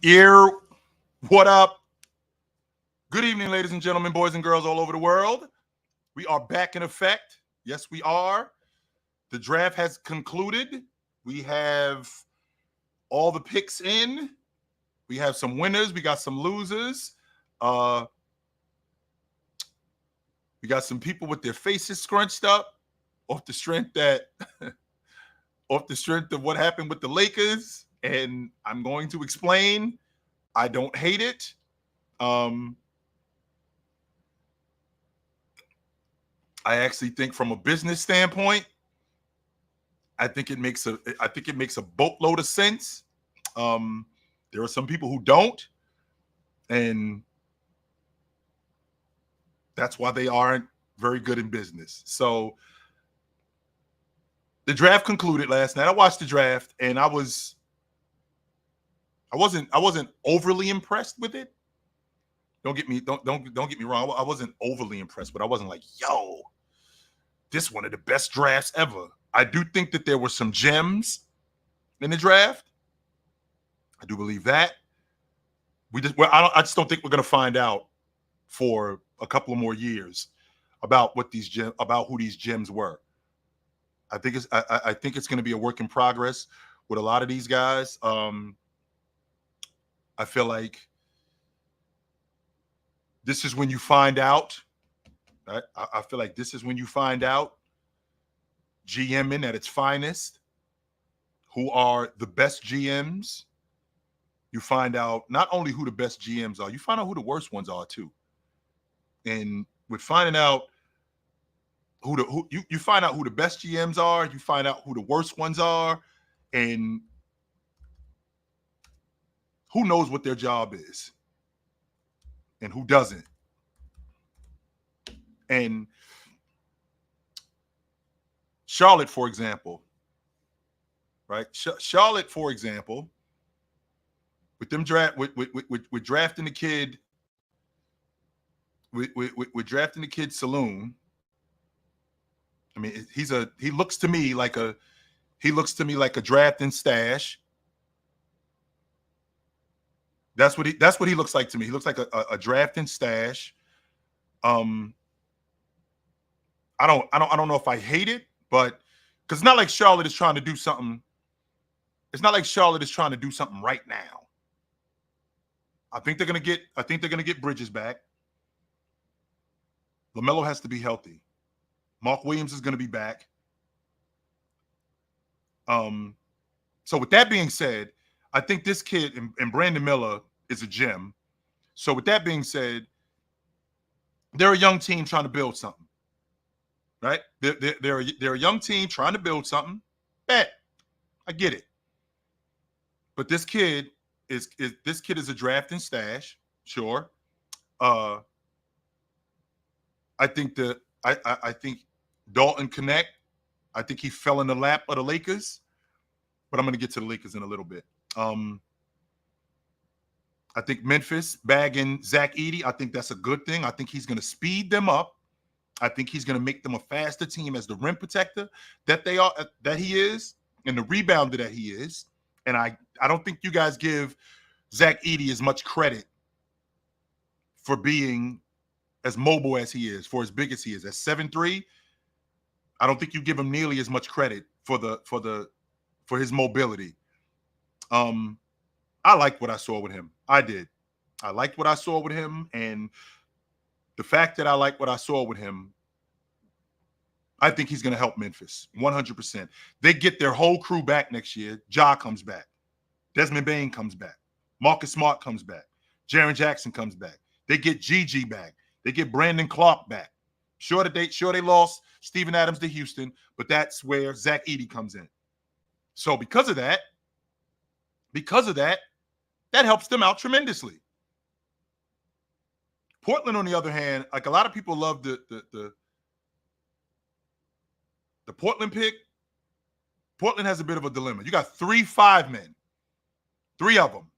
Ear, what up? Good evening, ladies and gentlemen, boys and girls all over the world. We are back in effect. Yes, we are. The draft has concluded. We have all the picks in. We have some winners. We got some losers. Uh, we got some people with their faces scrunched up off the strength that off the strength of what happened with the Lakers. And I'm going to explain. I don't hate it. Um, I actually think from a business standpoint, I think it makes a boatload of sense. Um, there are some people who don't, and that's why they aren't very good in business. So the draft concluded last night. I watched the draft, and I wasn't overly impressed with it. Don't get me wrong. I wasn't overly impressed, but I wasn't like, yo, this one of the best drafts ever. I do think that there were some gems in the draft. I do believe that. I just don't think we're going to find out for a couple of more years about about who these gems were. I think it's going to be a work in progress with a lot of these guys. I feel like this is when you find out. I feel like this is when you find out GMing at its finest. Who are the best GMs? You find out not only who the best GMs are, you find out who the worst ones are too. And with finding out you find out who the best GMs are, you find out who the worst ones are, and who knows what their job is and who doesn't. And Charlotte, for example, right? Charlotte, for example, with them with drafting the kid, with drafting the kid Saloon. I mean, he looks to me like a drafting stash. That's what he looks like to me. He looks like a drafting stash. I don't know if I hate it, but because it's not like Charlotte is trying to do something. It's not like Charlotte is trying to do something right now. I think they're gonna get Bridges back. LaMelo has to be healthy. Mark Williams is gonna be back. So with that being said, I think this kid and Brandon Miller is a gem. So with that being said, they're a young team trying to build something, right? They're a young team trying to build something. Bet, I get it. But this kid is a drafting stash, sure. I think I think Dalton Connect. I think he fell in the lap of the Lakers, but I'm going to get to the Lakers in a little bit. I think Memphis bagging Zach Edey, I think that's a good thing. I think he's going to speed them up. I think he's going to make them a faster team as the rim protector that he is, and the rebounder that he is. And I don't think you guys give Zach Edey as much credit for being as mobile as he is, for as big as he is. At 7'3", I don't think you give him nearly as much credit for his mobility. I liked what I saw with him. I did. I liked what I saw with him, and the fact that I like what I saw with him, I think he's going to help Memphis 100%. They get their whole crew back next year. Ja comes back. Desmond Bane comes back. Marcus Smart comes back. Jaren Jackson comes back. They get Gigi back. They get Brandon Clark back. Sure they lost Steven Adams to Houston, but that's where Zach Edey comes in. So because of that, that helps them out tremendously. Portland, on the other hand, like a lot of people love the Portland pick. Portland has a bit of a dilemma. You got 3 5-men, 3 of them.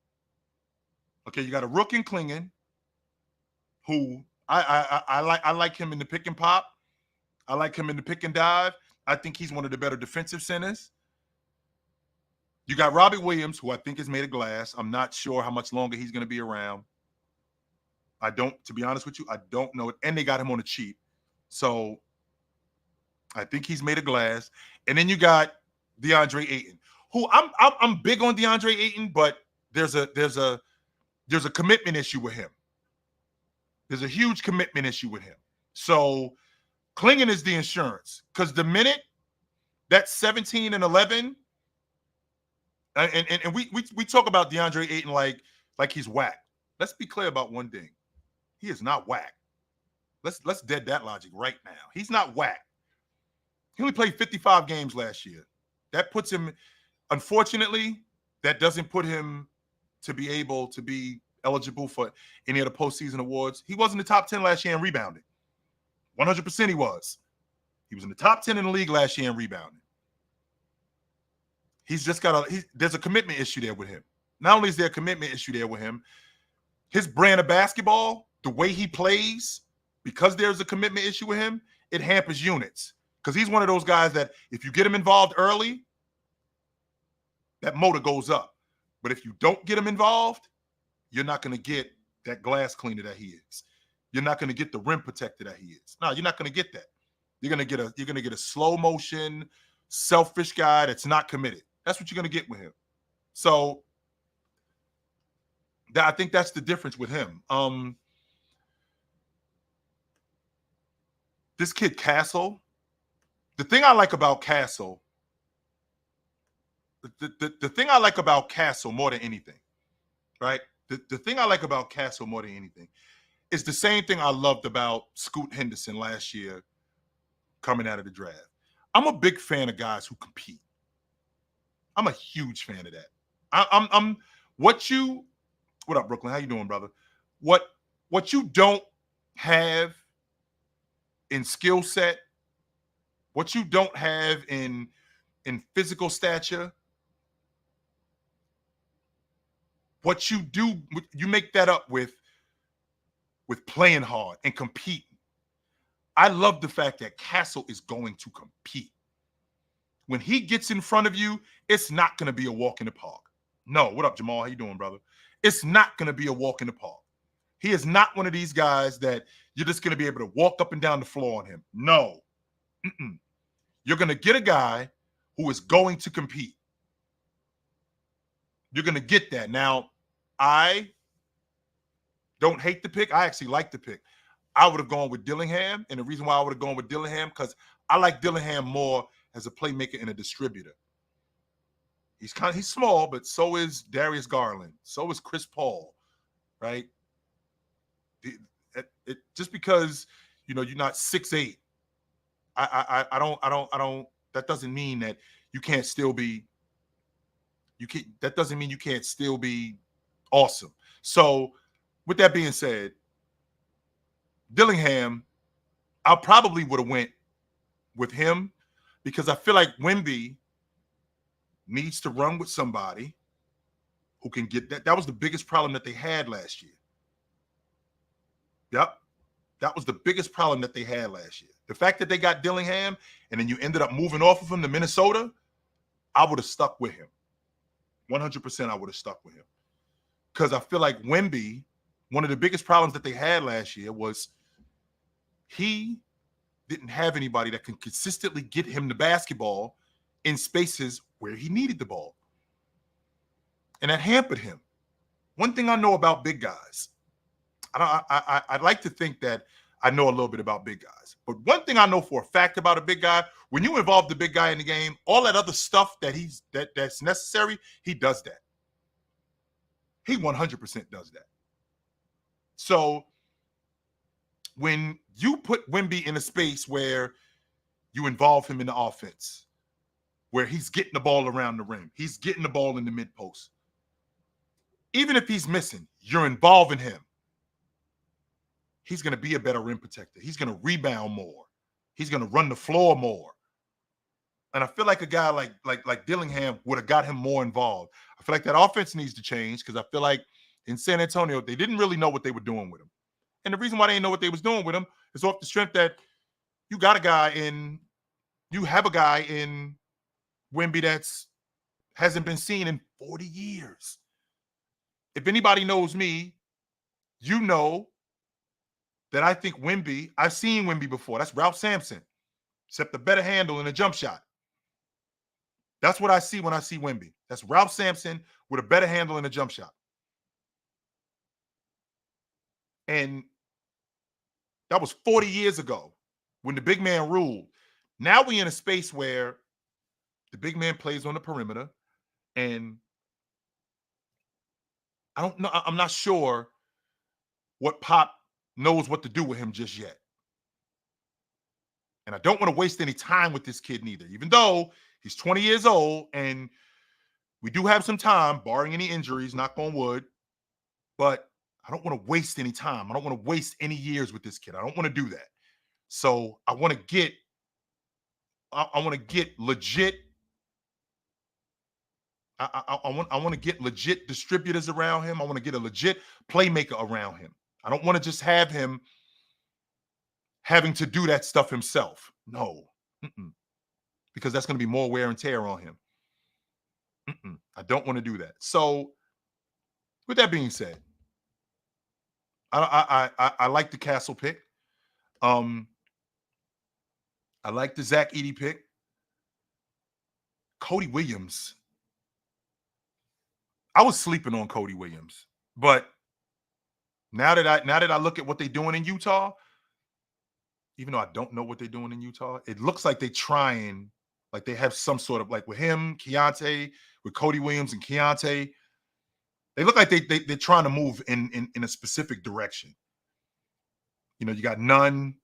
Okay, you got a Rook and Klingon, who I like him in the pick and pop. I like him in the pick and dive. I think he's one of the better defensive centers. You got Robbie Williams, who I think is made of glass. I'm not sure how much longer he's going to be around. To be honest with you, I don't know it. And they got him on the cheap. So I think he's made of glass. And then you got DeAndre Ayton, who I'm big on DeAndre Ayton, but there's a commitment issue with him. There's a huge commitment issue with him. So clinging is the insurance, because the minute that 17 and 11, and we talk about DeAndre Ayton like he's whack. Let's be clear about one thing. He is not whack. Let's dead that logic right now. He's not whack. He only played 55 games last year. That puts him, unfortunately, that doesn't put him to be able to be eligible for any of the postseason awards. He was in the top 10 last year in rebounding. 100% he was. He was in the top 10 in the league last year in rebounding. He's just got there's a commitment issue there with him. Not only is there a commitment issue there with him, his brand of basketball, the way he plays, because there's a commitment issue with him, it hampers units. Because he's one of those guys that if you get him involved early, that motor goes up. But if you don't get him involved, you're not going to get that glass cleaner that he is. You're not going to get the rim protector that he is. No, you're not going to get that. You're going to get a slow motion, selfish guy that's not committed. That's what you're going to get with him. So I think that's the difference with him. This kid Castle, the thing I like about Castle, the thing I like about Castle more than anything, right? The thing I like about Castle more than anything is the same thing I loved about Scoot Henderson last year coming out of the draft. I'm a big fan of guys who compete. I'm a huge fan of that. I'm what up, Brooklyn? How you doing, brother? What you don't have in skill set, what you don't have in physical stature, what you do, you make that up with playing hard and competing. I love the fact that Castle is going to compete. When he gets in front of you, it's not going to be a walk in the park. No, what up, Jamal? How you doing, brother? It's not going to be a walk in the park. He is not one of these guys that you're just going to be able to walk up and down the floor on him. No. You're going to get a guy who is going to compete. You're going to get that. Now, I don't hate the pick. I actually like the pick. I would have gone with Dillingham, and the reason why I would have gone with Dillingham, because I like Dillingham more as a playmaker and a distributor. He's small, but so is Darius Garland. So is Chris Paul, right? Just because you're not 6'8", I don't. That doesn't mean that you can't still be. That doesn't mean you can't still be awesome. So, with that being said, Dillingham, I probably would have went with him because I feel like Wemby needs to run with somebody who can get that. That was the biggest problem that they had last year. Yep. That was the biggest problem that they had last year. The fact that they got Dillingham and then you ended up moving off of him to Minnesota, I would have stuck with him. 100% I would have stuck with him. Because I feel like Wemby, one of the biggest problems that they had last year was he didn't have anybody that can consistently get him the basketball in spaces where he needed the ball. And that hampered him. One thing I know about big guys, I'd like to think that I know a little bit about big guys. But one thing I know for a fact about a big guy, when you involve the big guy in the game, all that other stuff that's necessary, he does that. He 100% does that. So when you put Wemby in a space where you involve him in the offense, where he's getting the ball around the rim, he's getting the ball in the mid post, even if he's missing, you're involving him. He's going to be a better rim protector. He's going to rebound more. He's going to run the floor more. And I feel like a guy like Dillingham would have got him more involved. I feel like that offense needs to change because I feel like in San Antonio, they didn't really know what they were doing with him. And the reason why they didn't know what they was doing with him is off the strength that you have a guy in Wemby that's hasn't been seen in 40 years. If anybody knows me, you know that I think Wemby, I've seen Wemby before. That's Ralph Sampson, except a better handle and a jump shot. That's what I see when I see Wemby. That's Ralph Sampson with a better handle and a jump shot. And that was 40 years ago when the big man ruled. Now we in a space where the big man plays on the perimeter, and I don't know. I'm not sure what Pop knows what to do with him just yet. And I don't want to waste any time with this kid neither, even though he's 20 years old and we do have some time, barring any injuries, knock on wood. But I don't want to waste any time. I don't want to waste any years with this kid. I don't want to do that. So I want to get legit. I want to get legit distributors around him. I want to get a legit playmaker around him. I don't want to just have him having to do that stuff himself. No, because that's going to be more wear and tear on him. I don't want to do that. So, with that being said, I like the Castle pick. I like the Zach Edey pick. Cody Williams. I was sleeping on Cody Williams, but now that I look at what they're doing in Utah, even though I don't know what they're doing in Utah, it looks like they're trying, like they have some sort of, like with him, Keontae, with Cody Williams and Keontae, they look like they're trying to move in a specific direction. You know, you got Nunn.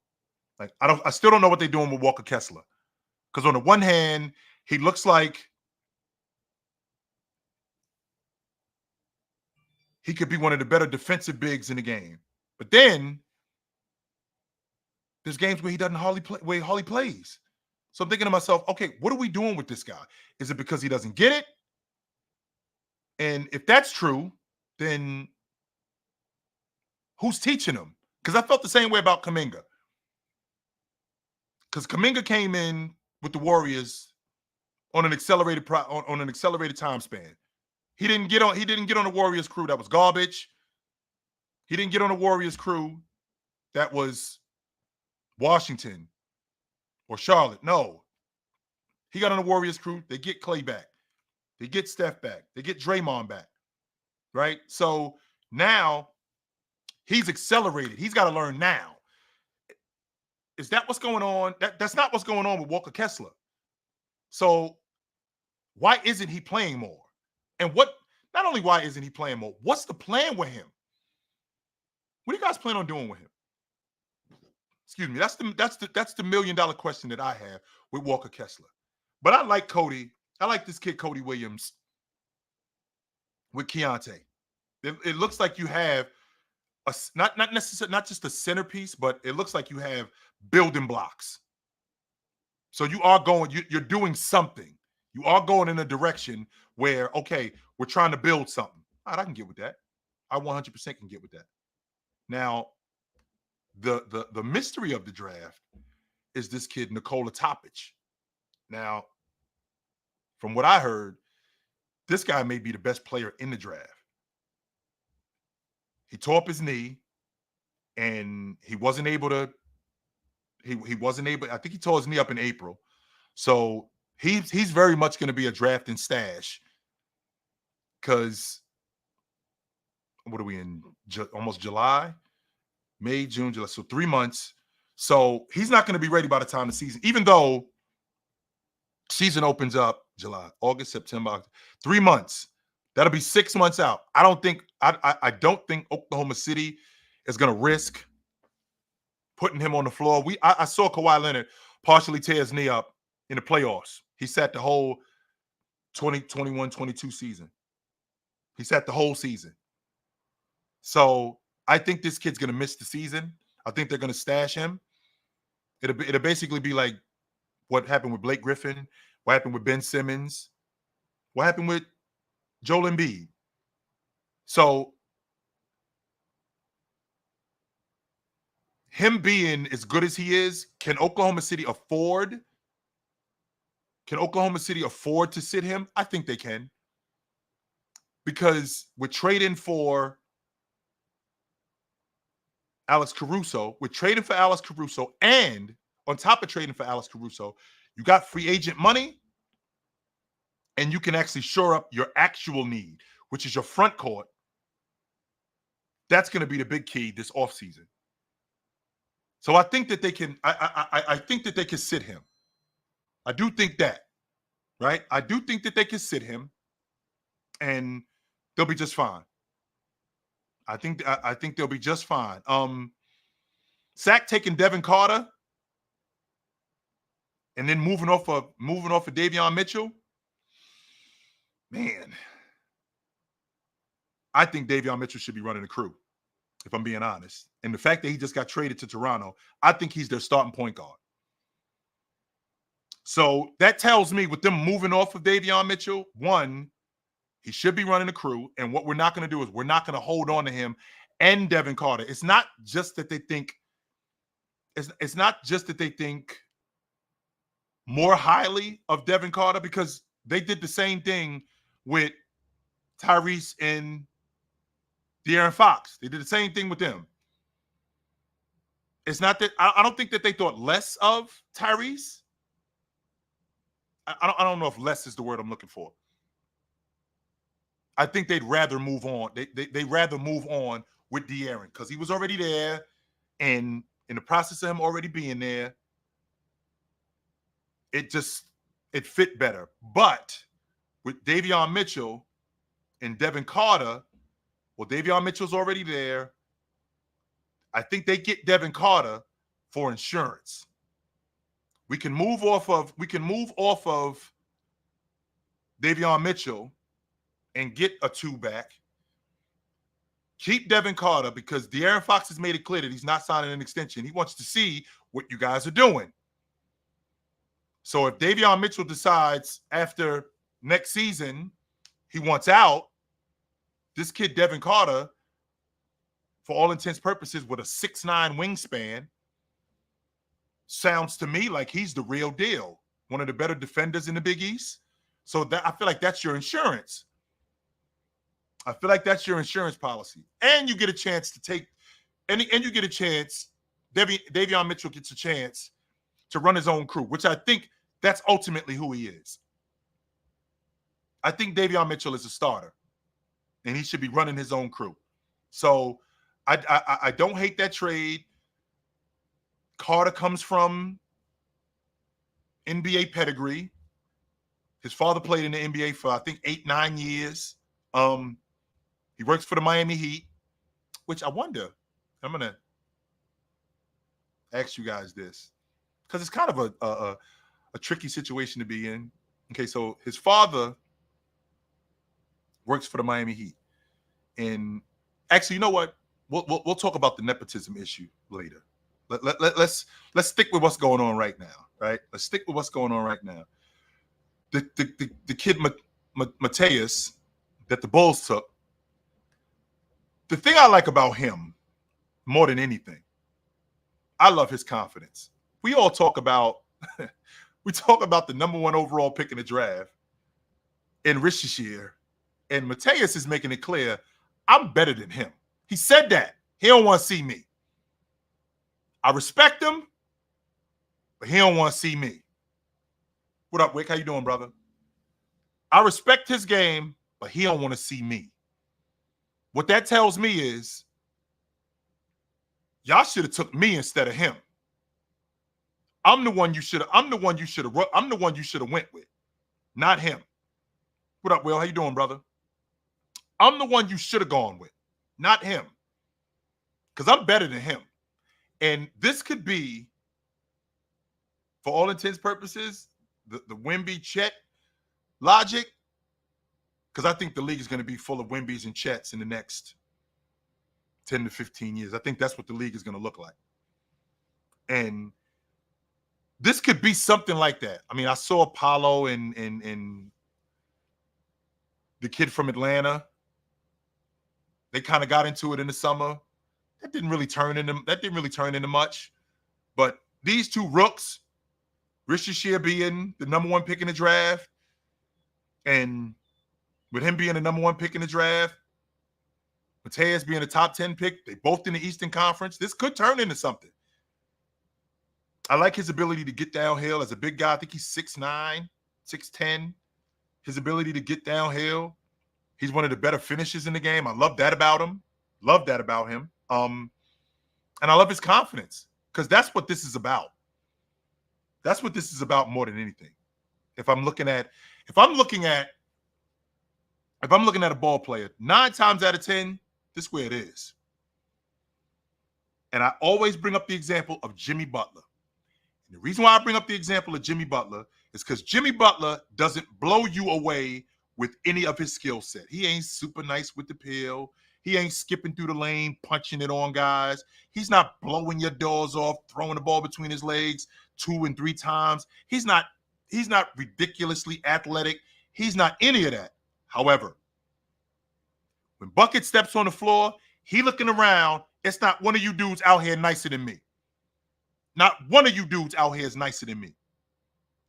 Like I still don't know what they're doing with Walker Kessler, because on the one hand, he looks like he could be one of the better defensive bigs in the game, but then there's games where he doesn't hardly play, where he hardly plays. So I'm thinking to myself, okay, what are we doing with this guy? Is it because he doesn't get it? And if that's true, then who's teaching him? Because I felt the same way about Kuminga. Because Kuminga came in with the Warriors on an accelerated on an accelerated time span. He didn't get on the Warriors crew that was garbage. He didn't get on the Warriors crew that was Washington or Charlotte. No. He got on the Warriors crew. They get Clay back. They get Steph back. They get Draymond back. Right? So now he's accelerated. He's got to learn now. Is that what's going on? That's not what's going on with Walker Kessler. So why isn't he playing more? And not only why isn't he playing more, what's the plan with him? What do you guys plan on doing with him? Excuse me. That's the $1 million question that I have with Walker Kessler. But I like Cody. I like this kid Cody Williams with Keontae. It looks like you have not necessarily not just a centerpiece, but it looks like you have building blocks. So you are going, you're doing something. You are going in a direction where, okay, we're trying to build something. All right, I can get with that. I 100% can get with that. Now, the mystery of the draft is this kid Nikola Topic. Now, from what I heard, this guy may be the best player in the draft. He tore up his knee, and he wasn't able to. He wasn't able. I think he tore his knee up in April, so he's very much going to be a draft and stash. Because what are we in? Almost July, May, June, July. So 3 months. So he's not going to be ready by the time the season, even though season opens up July, August, September, 3 months. That'll be 6 months out. I don't think Oklahoma City is going to risk putting him on the floor. I saw Kawhi Leonard partially tear his knee up in the playoffs. He sat the whole 2021-22 season. He sat the whole season. So I think this kid's going to miss the season. I think they're going to stash him. It'll basically be like what happened with Blake Griffin, what happened with Ben Simmons, what happened with Joel Embiid. So him being as good as he is, can Oklahoma City afford Can Oklahoma City afford to sit him? I think they can. Because we're trading for Alex Caruso. We're trading for Alex Caruso. And on top of trading for Alex Caruso, you got free agent money. And you can actually shore up your actual need, which is your front court. That's going to be the big key this offseason. So I think that they can. I think that they can sit him. I do think that, right? I do think that they can sit him, and they'll be just fine. I think they'll be just fine. Sack taking Devin Carter, and then moving off of Davion Mitchell. Man, I think Davion Mitchell should be running the crew, if I'm being honest. And the fact that he just got traded to Toronto, I think he's their starting point guard. So that tells me with them moving off of Davion Mitchell, one, he should be running the crew. And what we're not going to do is we're not going to hold on to him and Devin Carter. It's not just that they think it's not just that they think more highly of Devin Carter, because they did the same thing with Tyrese and De'Aaron Fox. They did the same thing with them. It's not that I don't think that they thought less of Tyrese. I don't know if less is the word I'm looking for. I think they'd rather move on. They rather move on with De'Aaron because he was already there, and in the process of him already being there, it fit better. But with Davion Mitchell and Devin Carter, well, Davion Mitchell's already there. I think they get Devin Carter for insurance. We can move off of Davion Mitchell and get a two back. Keep Devin Carter because De'Aaron Fox has made it clear that he's not signing an extension. He wants to see what you guys are doing. So if Davion Mitchell decides after next season he wants out, this kid Devin Carter, for all intents and purposes, with a 6'9" wingspan, sounds to me like he's the real deal. One of the better defenders in the Big East. So that I feel like that's your insurance. I feel like that's your insurance policy. And you get a chance to take and you get a chance. Davion Mitchell gets a chance to run his own crew, which I think that's ultimately who he is. I think Davion Mitchell is a starter, and he should be running his own crew. So I don't hate that trade. Carter comes from NBA pedigree. His father played in the NBA for, I think, 8-9 years. He works for the Miami Heat, which I wonder. I'm going to ask you guys this because it's kind of a tricky situation to be in. Okay, so his father works for the Miami Heat. And actually, you know what? We'll talk about the nepotism issue later. Let's stick with what's going on right now, right? Let's stick with what's going on right now. The kid Mateus that the Bulls took. The thing I like about him more than anything, I love his confidence. We all talk about the number 1 overall pick in the draft in Rishishir, and Mateus is making it clear I'm better than him. He said that. He don't want to see me. I respect him, but he don't want to see me. What up, Wick? How you doing, brother? I respect his game, but he don't want to see me. What that tells me is y'all should have took me instead of him. I'm the one you should have went with, not him. What up, Will? How you doing, brother? I'm the one you should have gone with, not him. Because I'm better than him. And this could be, for all intents and purposes, the Wemby Chet logic. Because I think the league is going to be full of Wembys and Chets in the next 10 to 15 years. I think that's what the league is going to look like. And this could be something like that. I mean, I saw Apollo and the kid from Atlanta. They kind of got into it in the summer. That didn't really turn into much. But these two rooks, Rishie Shear being the #1 pick in the draft, and with him being the #1 pick in the draft, Mateus being a top 10 pick, they both in the Eastern Conference. This could turn into something. I like his ability to get downhill as a big guy. I think he's 6'9", 6'10". His ability to get downhill. He's one of the better finishers in the game. I love that about him. Love that about him. And I love his confidence, because that's what this is about. That's what this is about more than anything. If I'm looking at a ball player, 9 times out of 10, this is where it is. And I always bring up the example of Jimmy Butler. And the reason why I bring up the example of Jimmy Butler is because Jimmy Butler doesn't blow you away with any of his skill set. He ain't super nice with the pill. He ain't skipping through the lane, punching it on guys. He's not blowing your doors off, throwing the ball between his legs 2 and 3 times. He's not ridiculously athletic. He's not any of that. However, when Bucket steps on the floor, he looking around. It's not one of you dudes out here nicer than me. Not one of you dudes out here is nicer than me.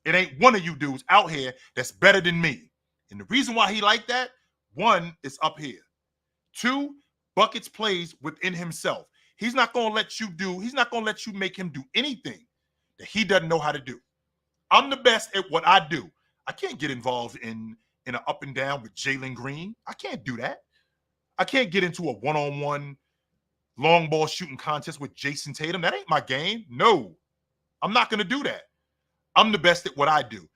It ain't one of you dudes out here that's better than me. And the reason why he like that, 1, is up here. 2, Buckets plays within himself. He's not going to let you make him do anything that he doesn't know how to do. I'm the best at what I do. I can't get involved in an up and down with Jalen Green. I can't do that. I can't get into a one-on-one long ball shooting contest with Jason Tatum. That ain't my game. No, I'm not going to do that. I'm the best at what I do.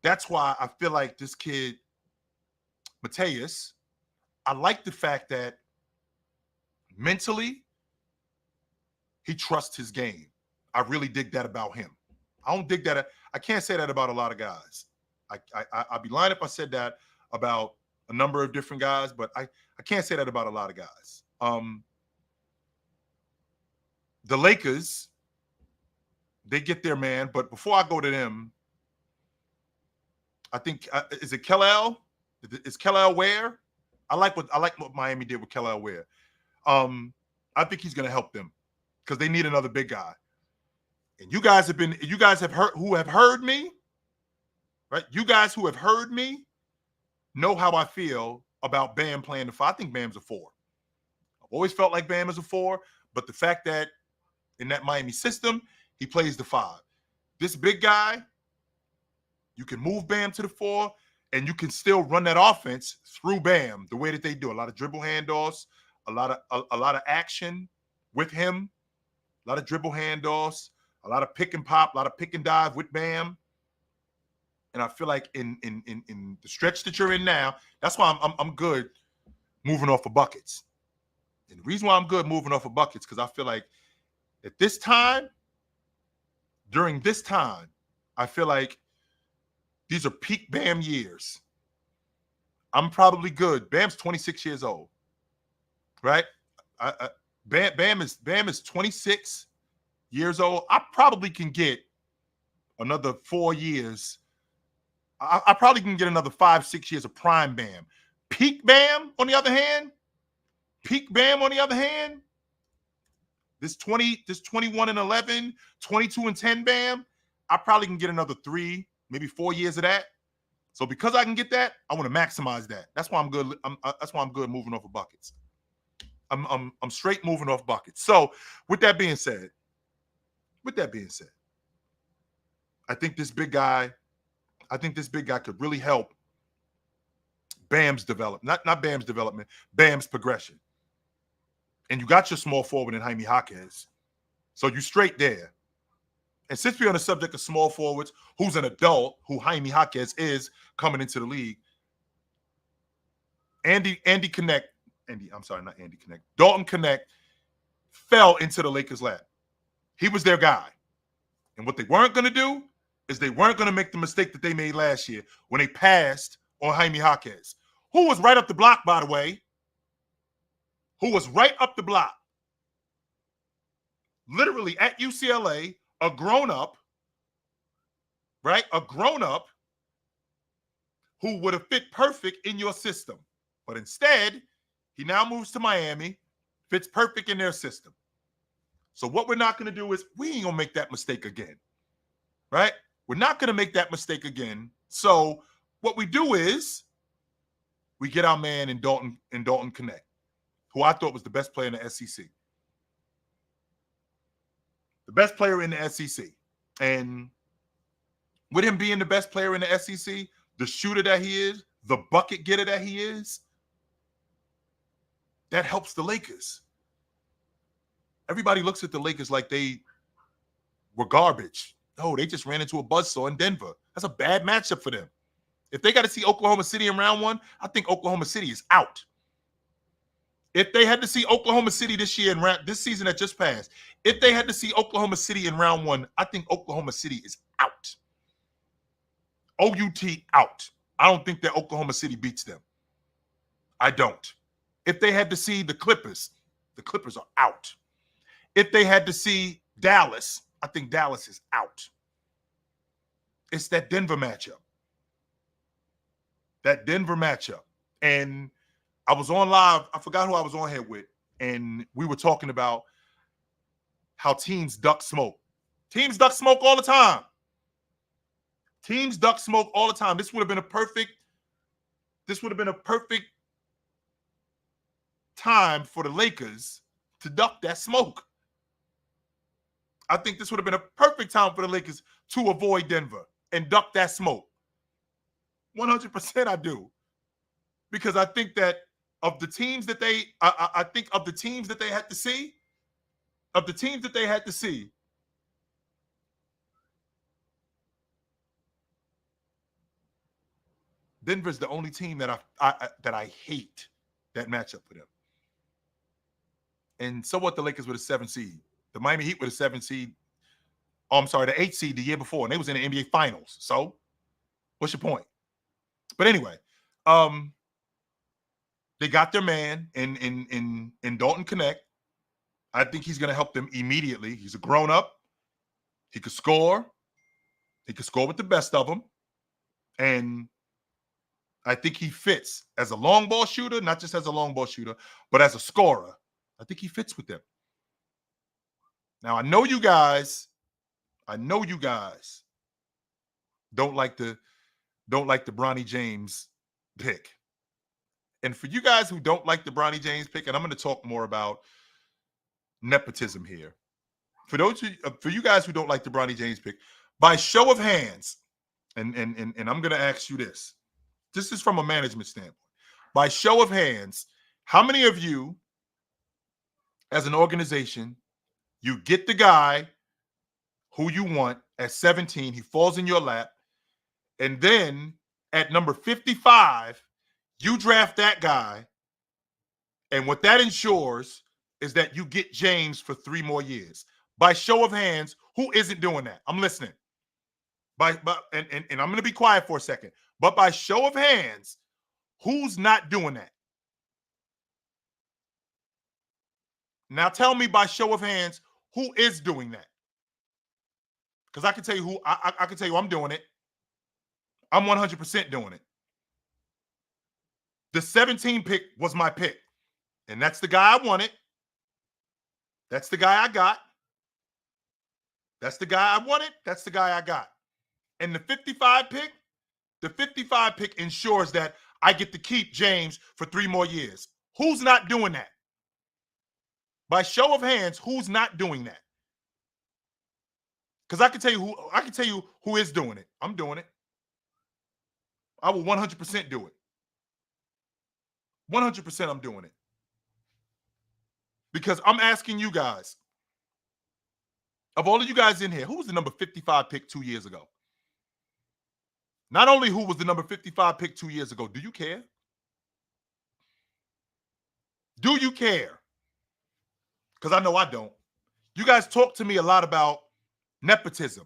That's why I feel like this kid, Mateus, I like the fact that mentally he trusts his game. I really dig that about him. I don't dig that. I can't say that about a lot of guys. I'd be lying if I said that about a number of different guys, but I can't say that about a lot of guys. The Lakers, they get their man, but before I go to them, I think is it Kel'el? Is Kel'el Ware? I like what Miami did with Kel'el Ware. I think he's going to help them because they need another big guy. And you guys have heard me, right? You guys who have heard me know how I feel about Bam playing the 5. I think Bam's a 4. I've always felt like Bam is a 4, but the fact that in that Miami system, he plays the 5. This big guy, you can move Bam to the 4, and you can still run that offense through Bam the way that they do. A lot of dribble handoffs, a lot of action with him, a lot of dribble handoffs, a lot of pick and pop, a lot of pick and dive with Bam. And I feel like in the stretch that you're in now, that's why I'm good moving off of buckets. And the reason why I'm good moving off of buckets, because I feel like at this time, during this time, I feel like these are peak Bam years. I'm probably good. Bam's 26 years old, right? Bam is 26 years old. I probably can get another 4 years. I probably can get another 5-6 years of prime Bam. Peak Bam, on the other hand, this 21-11, 22-10 Bam, I probably can get another 3, maybe 4 years of that. So because I can get that, I want to maximize that. That's why I'm good. That's why I'm good moving off of buckets. I'm straight moving off buckets. So with that being said, I think this big guy could really help Bam's development. Not Bam's development, Bam's progression. And you got your small forward in Jaime Jaquez. So you straight there. And since we're on the subject of small forwards, who's an adult, who Jaime Jaquez is coming into the league, Dalton Connect fell into the Lakers' lap. He was their guy. And what they weren't going to do is they weren't going to make the mistake that they made last year when they passed on Jaime Jaquez, who was right up the block, by the way, literally at UCLA, a grown-up, right? A grown-up who would have fit perfect in your system. But instead, he now moves to Miami, fits perfect in their system. So what we're not going to do is we ain't going to make that mistake again, right? We're not going to make that mistake again. So what we do is we get our man in Dalton Connect, who I thought was the best player in the SEC. The best player in the SEC. And with him being the best player in the SEC, the shooter that he is, the bucket getter that he is, that helps the Lakers. Everybody looks at the Lakers like they were garbage. No, they just ran into a buzzsaw in Denver. That's a bad matchup for them. If they got to see Oklahoma City in round one, I think Oklahoma City is out. If they had to see Oklahoma City this year this season that just passed, if they had to see Oklahoma City in round one, I think Oklahoma City is out. OUT out. I don't think that Oklahoma City beats them. I don't. If they had to see the Clippers are out. If they had to see Dallas, I think Dallas is out. It's that Denver matchup. That Denver matchup. And I was on live. I forgot who I was on here with. And we were talking about how teams duck smoke. Teams duck smoke all the time. Teams duck smoke all the time. This would have been a perfect time for the Lakers to duck that smoke. I think this would have been a perfect time for the Lakers to avoid Denver and duck that smoke. 100% I do. Because I think that of the teams that they had to see, Denver's the only team that I hate that matchup for them. And so what, the Lakers with a 7 seed. The Miami Heat with a 7 seed. Oh, I'm sorry, the 8 seed the year before, and they was in the NBA Finals. So what's your point? But anyway, they got their man in Dalton Connect. I think he's going to help them immediately. He's a grown-up. He could score. He could score with the best of them. And I think he fits as a long ball shooter, not just as a long ball shooter, but as a scorer. I think he fits with them. Now, I know you guys don't like the Bronny James pick. And for you guys who don't like the Bronny James pick, and I'm going to talk more about nepotism here. For you guys who don't like the Bronny James pick, by show of hands, and I'm going to ask you this. This is from a management standpoint. By show of hands, how many of you, as an organization, you get the guy who you want at 17, he falls in your lap, and then at number 55, you draft that guy, and what that ensures is that you get James for 3 more years. By show of hands, who isn't doing that? I'm listening. And I'm going to be quiet for a second. But by show of hands, who's not doing that? Now tell me by show of hands, who is doing that? Because I can tell you who I can tell you I'm doing it. I'm 100% doing it. The 17 pick was my pick. And that's the guy I wanted. That's the guy I got. That's the guy I wanted. That's the guy I got. And the 55 pick ensures that I get to keep James for 3 more years. Who's not doing that? By show of hands, who's not doing that? Because I can tell you who is doing it. I'm doing it. I will 100% do it. 100% I'm doing it. Because I'm asking you guys, of all of you guys in here, who was the number 55 pick 2 years ago? Not only who was the number 55 pick 2 years ago, do you care? Do you care? Because I know I don't. You guys talk to me a lot about nepotism.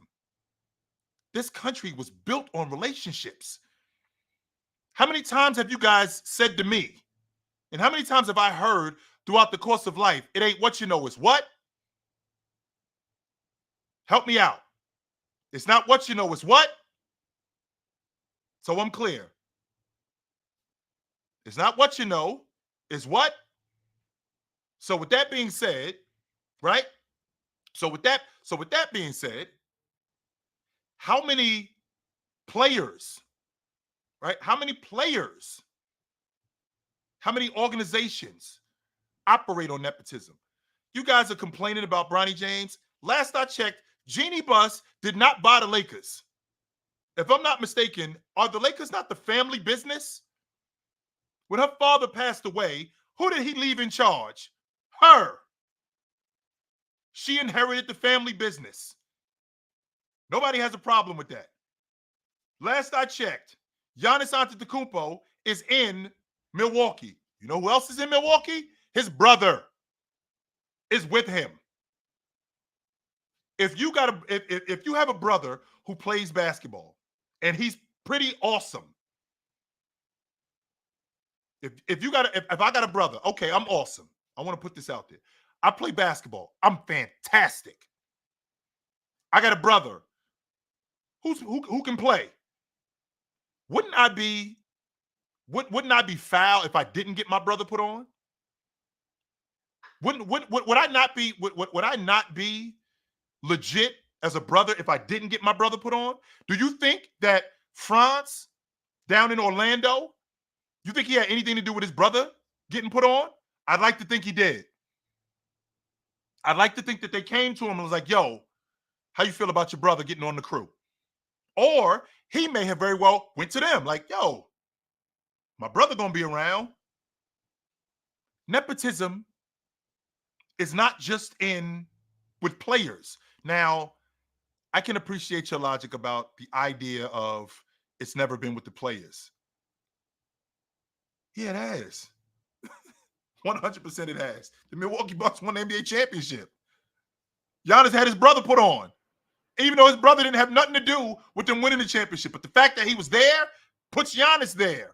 This country was built on relationships. How many times have you guys said to me, and how many times have I heard throughout the course of life, it ain't what you know, it's what? Help me out. It's not what you know, it's what? So I'm clear. It's not what you know, it's what? So with that being said, right? So with that being said, How many players, right? How many players, how many organizations operate on nepotism? You guys are complaining about Bronny James. Last I checked, Jeannie Buss did not buy the Lakers. If I'm not mistaken, are the Lakers not the family business? When her father passed away, who did he leave in charge? Her. She inherited the family business. Nobody has a problem with that. Last I checked, Giannis Antetokounmpo is in Milwaukee. You know who else is in Milwaukee? His brother is with him. If you have a brother who plays basketball and he's pretty awesome, if I got a brother, okay, I'm awesome. I want to put this out there. I play basketball. I'm fantastic. I got a brother who can play. Wouldn't I be foul if I didn't get my brother put on? Would I not be legit as a brother if I didn't get my brother put on? Do you think that Franz down in Orlando, you think he had anything to do with his brother getting put on? I'd like to think he did. I'd like to think that they came to him and was like, yo, how you feel about your brother getting on the crew? Or he may have very well went to them like, yo, my brother gonna be around. Nepotism is not just with players. Now, I can appreciate your logic about the idea of it's never been with the players. Yeah, it has. 100% it has. The Milwaukee Bucks won the NBA championship. Giannis had his brother put on, even though his brother didn't have nothing to do with them winning the championship. But the fact that he was there puts Giannis there.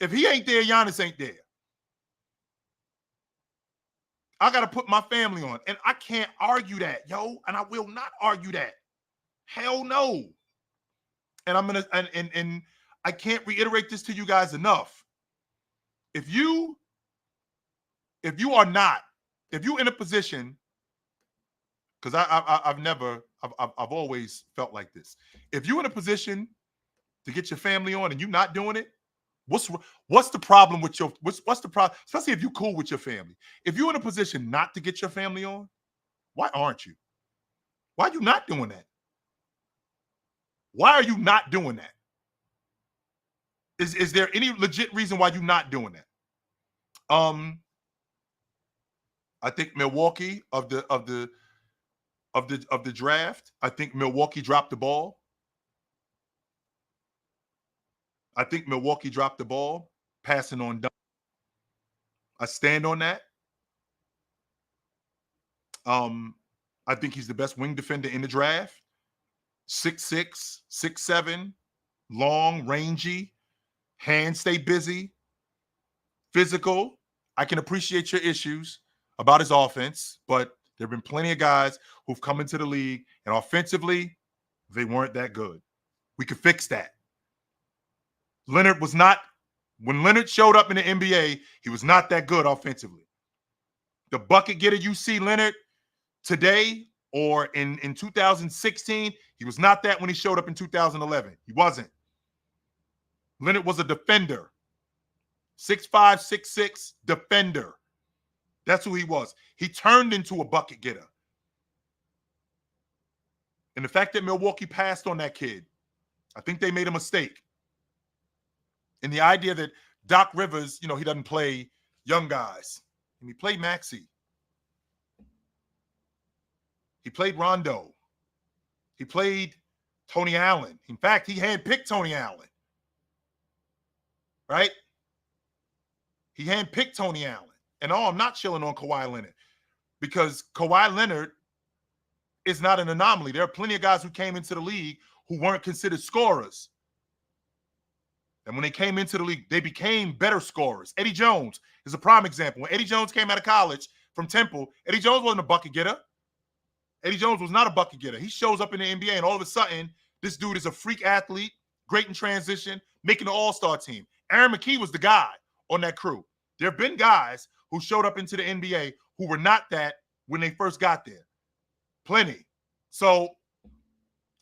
If he ain't there, Giannis ain't there. I got to put my family on. And I can't argue that, yo. And I will not argue that. Hell no. And I'm going to, and I can't reiterate this to you guys enough. If you're in a position, because I've always felt like this. If you're in a position to get your family on and you're not doing it, what's the problem with what's the problem? Especially if you're cool with your family. If you're in a position not to get your family on, why aren't you? Why are you not doing that? Why are you not doing that? Is there any legit reason why you're not doing that? I think Milwaukee of the draft, I think Milwaukee dropped the ball. I think Milwaukee dropped the ball, passing on Dunn. I stand on that. I think he's the best wing defender in the draft. 6'6", 6'7", long, rangy, hands stay busy, physical. I can appreciate your issues about his offense, but there have been plenty of guys who've come into the league and offensively, they weren't that good. We could fix that. Leonard was not, when Leonard showed up in the NBA, he was not that good offensively. The bucket getter you see Leonard today or in 2016, he was not that when he showed up in 2011. He wasn't. Leonard was a defender. 6'5", 6'6", defender. That's who he was. He turned into a bucket getter. And the fact that Milwaukee passed on that kid, I think they made a mistake. And the idea that Doc Rivers, he doesn't play young guys. And he played Maxey. He played Rondo. He played Tony Allen. In fact, he handpicked Tony Allen. Right? He handpicked Tony Allen. And I'm not chilling on Kawhi Leonard because Kawhi Leonard is not an anomaly. There are plenty of guys who came into the league who weren't considered scorers. And when they came into the league, they became better scorers. Eddie Jones is a prime example. When Eddie Jones came out of college from Temple, Eddie Jones wasn't a bucket getter. Eddie Jones was not a bucket getter. He shows up in the NBA, and all of a sudden, this dude is a freak athlete, great in transition, making the all-star team. Aaron McKee was the guy on that crew. There have been guys who showed up into the NBA who were not that when they first got there. Plenty. So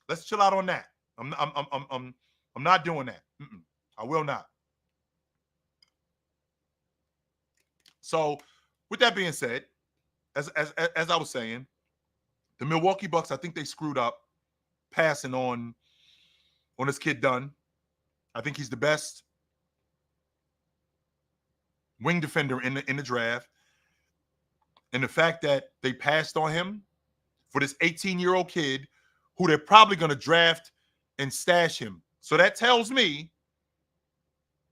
Let's chill out on that. I'm not doing that. I will not. So, with that being said, as I was saying, the Milwaukee Bucks, I think they screwed up passing on this kid Dunn. I think he's the best wing defender in the draft. And the fact that they passed on him for this 18-year-old kid who they're probably going to draft and stash him. So that tells me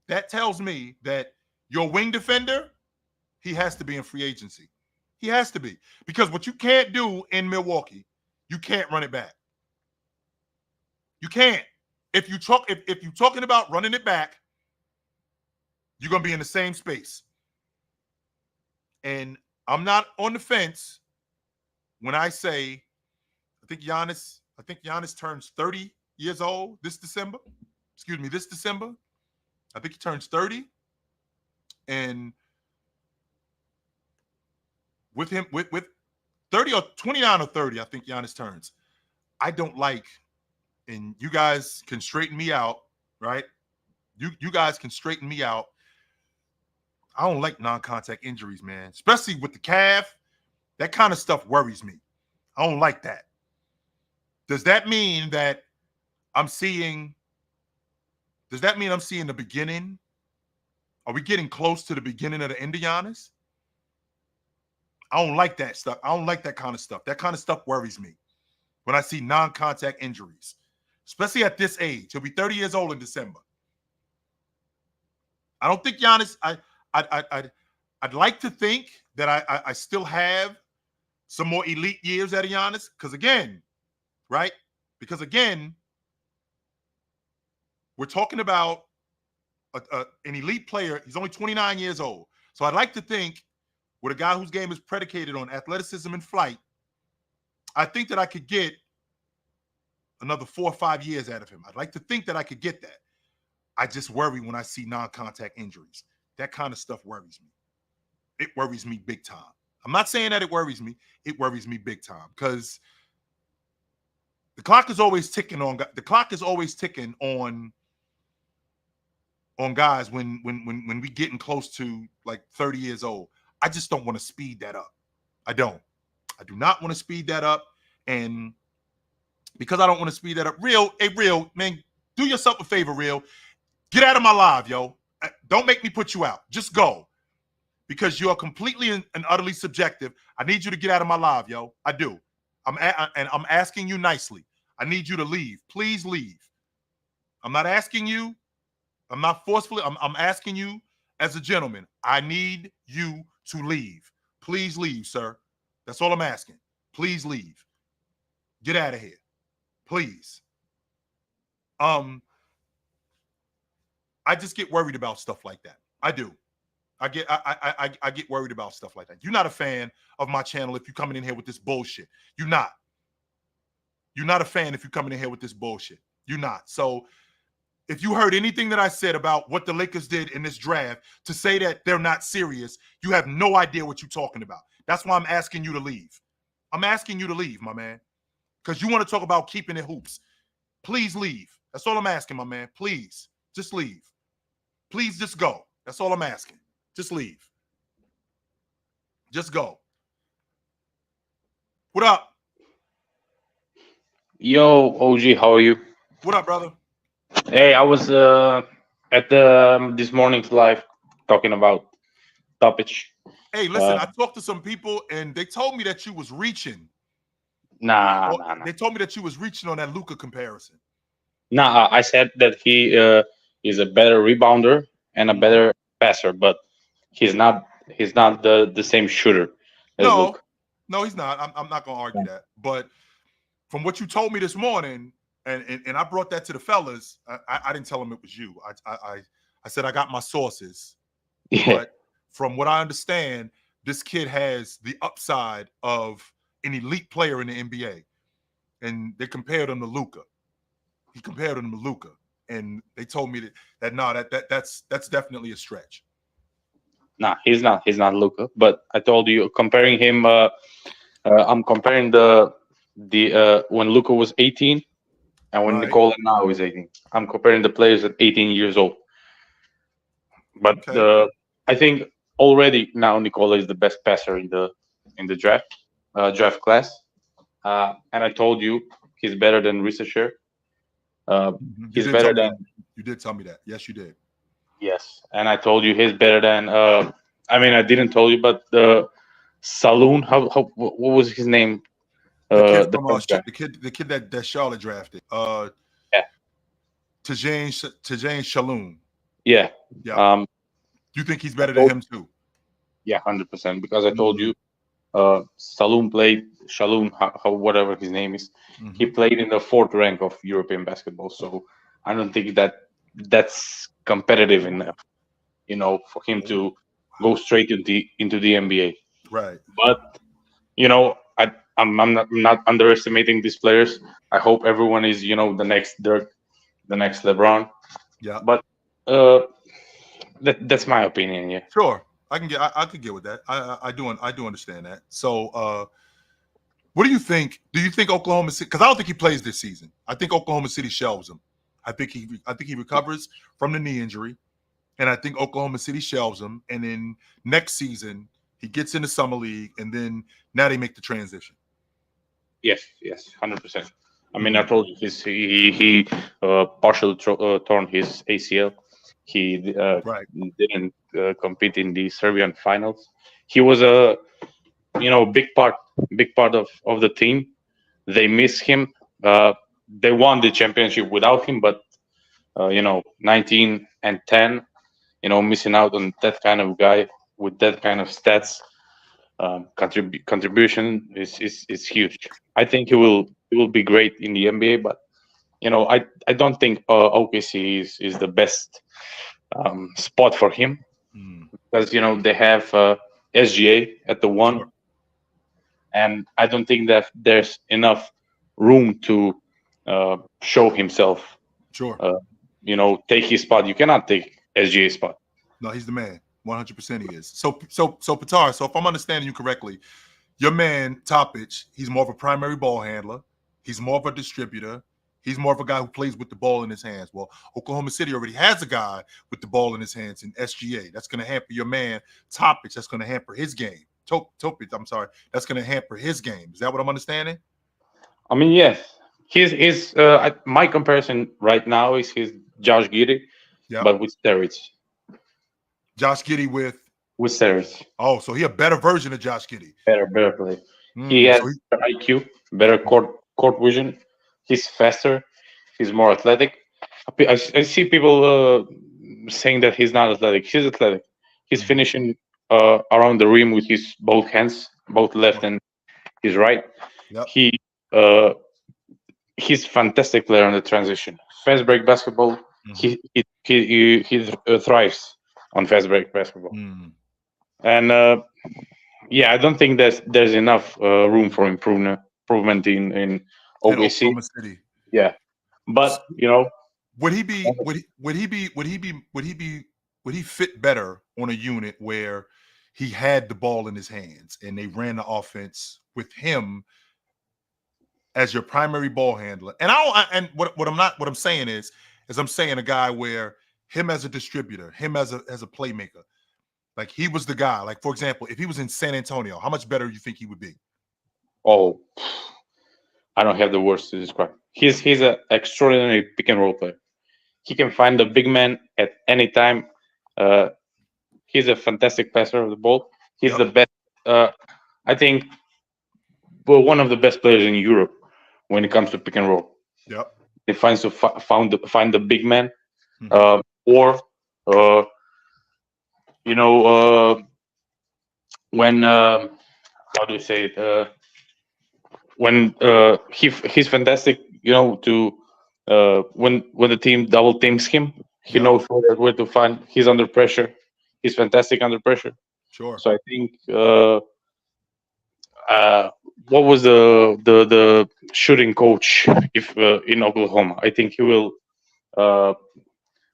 that your wing defender, he has to be in free agency. He has to be. Because what you can't do in Milwaukee, you can't run it back. You can't. If you're talking about running it back, you're going to be in the same space. And I'm not on the fence when I say I think Giannis turns 30 years old this December. This December. I think he turns 30. And with 30 or 29 or 30, I think Giannis turns. I don't like, and you guys can straighten me out, right? You guys can straighten me out. I don't like non-contact injuries, man, especially with the calf. That kind of stuff worries me. I don't like that. Does that mean that I'm seeing the beginning? Are we getting close to the beginning of the end of Giannis? I don't like that stuff. I don't like that kind of stuff. That kind of stuff worries me when I see non-contact injuries, especially at this age. He'll be 30 years old in December. I don't think Giannis. I'd like to think that I still have some more elite years at Giannis, because again, we're talking about an elite player. He's only 29 years old. So I'd like to think, with a guy whose game is predicated on athleticism and flight, I think that I could get another 4 or 5 years out of him. I'd like to think that I could get that. I just worry when I see non-contact injuries. That kind of stuff worries me. It worries me big time. I'm not saying that it worries me. It worries me big time, because the clock is always ticking on guys when we getting close to like 30 years old. I just don't want to speed that up. I do not want to speed that up. And because I don't want to speed that up, Real, man, do yourself a favor, Real. Get out of my live, yo. Don't make me put you out. Just go. Because you are completely and utterly subjective. I need you to get out of my live, yo. I do. I'm asking you nicely. I need you to leave. Please leave. I'm not asking you. I'm not forcefully. I'm asking you as a gentleman. I need you to leave. Please leave, sir. That's all I'm asking. Please leave. Get out of here. Please. I just get worried about stuff like that. I do. I get worried about stuff like that. You're not a fan of my channel if you're coming in here with this bullshit. You're not. You're not a fan if you're coming in here with this bullshit. You're not. So if you heard anything that I said about what the Lakers did in this draft to say that they're not serious, you have no idea what you're talking about. That's why I'm asking you to leave. I'm asking you to leave, my man, because you want to talk about keeping it hoops. Please leave. That's all I'm asking, my man. Please, just leave. Please just go. That's all I'm asking. Just leave. Just go. What up? Yo, OG, how are you? What up, brother? Hey, I was at the this morning's live talking about Topic. Hey, listen, I talked to some people and they told me that you was reaching. Nah. They told me that you was reaching on that Luka comparison. Nah, I said that he is a better rebounder and a better passer, but he's not the same shooter as Luka. No, he's not. I'm not gonna argue that. But from what you told me this morning, and I brought that to the fellas, I didn't tell them it was you. I said I got my sources. Yeah. But from what I understand, this kid has the upside of an elite player in the NBA. And they compared him to Luka. He compared him to Luka. And they told me that's definitely a stretch. Nah, he's not Luka. But I told you, comparing him, I'm comparing the when Luka was 18 and when Right. Nikola now is 18. I'm comparing the players at 18 years old. But Okay. I think already now Nikola is the best passer in the draft class. And I told you he's better than Researcher. Mhm. You He's did tell better me than that. You did tell me that. Yes, you did. yes, and I told you he's better than. I mean, I didn't tell you, but the Saloon. How what was his name? The kid The from French guy. the kid that Charlotte drafted. Yeah, Tajane Shalhoub. yeah. Yeah. Um, You think he's I better than told him too? 100% because I told Mm, you. Saloon played Shalhoub, how whatever his name is. He mhm. played in the fourth rank of European basketball, so I don't think that's competitive enough, for him to go straight into the NBA. Right. But I'm not underestimating these players. I hope everyone is the next Dirk, the next LeBron. Yeah. But uh, that's my opinion. Yeah. Sure. I could get with that. I do understand that. So what do you think? Do you think Oklahoma City, because I don't think he plays this season. I think Oklahoma City shelves him. I think he recovers from the knee injury. And I think Oklahoma City shelves him. And then next season he gets in the summer league, and then now they make the transition. Yes, 100%. I mean, I Mm, told you he partially torn his ACL. He right. didn't compete in the Serbian finals. He was a big part of the team. They miss him. They won the championship without him, but 19 and 10, missing out on that kind of guy with that kind of stats, contribution is huge. I think Yeah. he will be great in the NBA, but I don't think OKC is the best spot for him Mm, because they have SGA at the one, sure. and I don't think that there's enough room to show himself. Sure. Uh, take his spot. You cannot take SGA spot. No, he's the man. 100% he is. So Patar, so if I'm understanding you correctly, your man Topic, he's more of a primary ball handler. He's more of a distributor. He's more of a guy who plays with the ball in his hands. Well, Oklahoma City already has a guy with the ball in his hands in SGA. That's going to hamper your man Topic. That's going to hamper his game. Topic, I'm sorry. That's going to hamper his game. Is that what I'm understanding? I mean, yes, his my comparison right now is his Josh Giddey, Yep. but with steroids. Josh Giddey with With steroids, so he a better version of Josh Giddey. better play. He has So he, better IQ, better court vision. He's faster. He's more athletic. I see people saying that he's not athletic. He's athletic. He's Mhm. finishing around the rim with his both hands, both left and his right. Yep. He uh, he's fantastic player on the transition. Fast break basketball. Mhm. He thrives on fast break basketball. Mm. And yeah, I don't think there's enough room for improvement in In OKC. Oklahoma City. Yeah, but Would he be would he fit better on a unit where he had the ball in his hands and they ran the offense with him as your primary ball handler? And and what I'm saying is I'm saying a guy where him as a distributor, him as a playmaker, like he was the guy. Like for example, if he was in San Antonio, how much better do you think he would be? oh, I don't have the words to describe. He's an extraordinary pick and roll player. He can find the big man at any time. Uh, he's a fantastic passer of the ball. He's Yep. the best. I think, well, one of the best players in Europe when it comes to pick and roll. Yep. He finds to find the big man, Mhm. or uh, you know when how do you say it? When he's fantastic, to when the team double teams him, he Yep. knows where to find. He's under pressure. He's fantastic under pressure. Sure. So I think uh, what was the shooting coach if in Oklahoma? I think he will uh,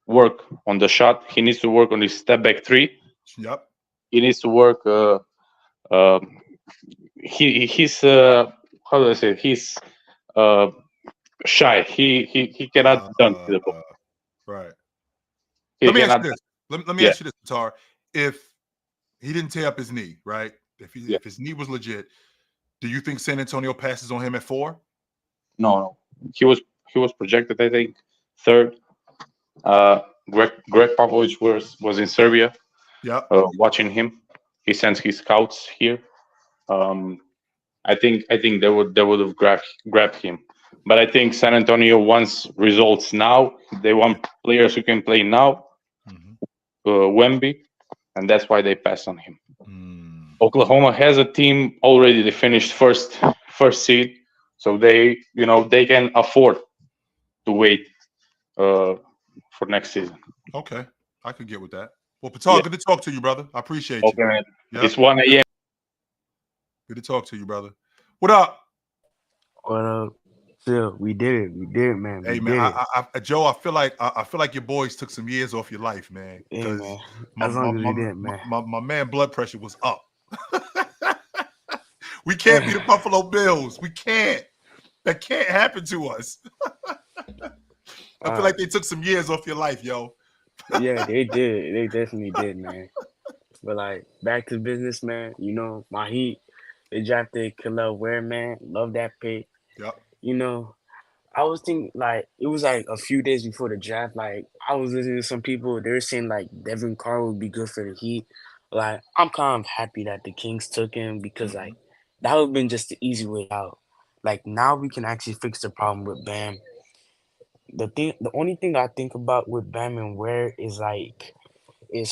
work on the shot. He needs to work on his step back three. Yep. He needs to work. He's how do I say it? He's uh, shy. He cannot dunk the ball. Right. He Let me ask cannot. you this. Let me Yeah, ask you this, Tar. If he didn't tear up his knee, right? yeah. If his knee was legit, do you think San Antonio passes on him at 4? No, no. He was projected, I think, third. Uh, Greg Popovich was in Serbia, Yep. watching him. He sends his scouts here. Um, I think they would have grabbed him, but I think San Antonio wants results now. They want players who can play now. Mhm. Wemby, and that's why they pass on him. Mm. Oklahoma has a team already. They finished first seed, so they can afford to wait for next season. Okay. I could get with that. Well, Yeah. Patar, good to talk to you, brother. I appreciate you. Okay, man. Yep. It's 1 a.m. Good to talk to you, brother. What up? What up? Still, we did it. We did it, man. Hey We man, did it. Joe, I feel like your boys took some years off your life, man. Hey, Because man. my As my, long as my, we did it, my, man. my man blood pressure was up. We can't be the Buffalo Bills. We can't. That can't happen to us. I feel like they took some years off your life, yo. Yeah, they did. They definitely did, man. But like, back to business, man. You know, my Heat, they drafted Khalil Ware, man. Love that pick. Yep. You know, I was thinking like it was like a few days before the draft. Like I was listening to some people, they were saying like Devin Carr would be good for the Heat. Like I'm kind of happy that the Kings took him because like that would have been just the easy way out. Like now we can actually fix the problem with Bam. The only thing I think about with Bam and Ware is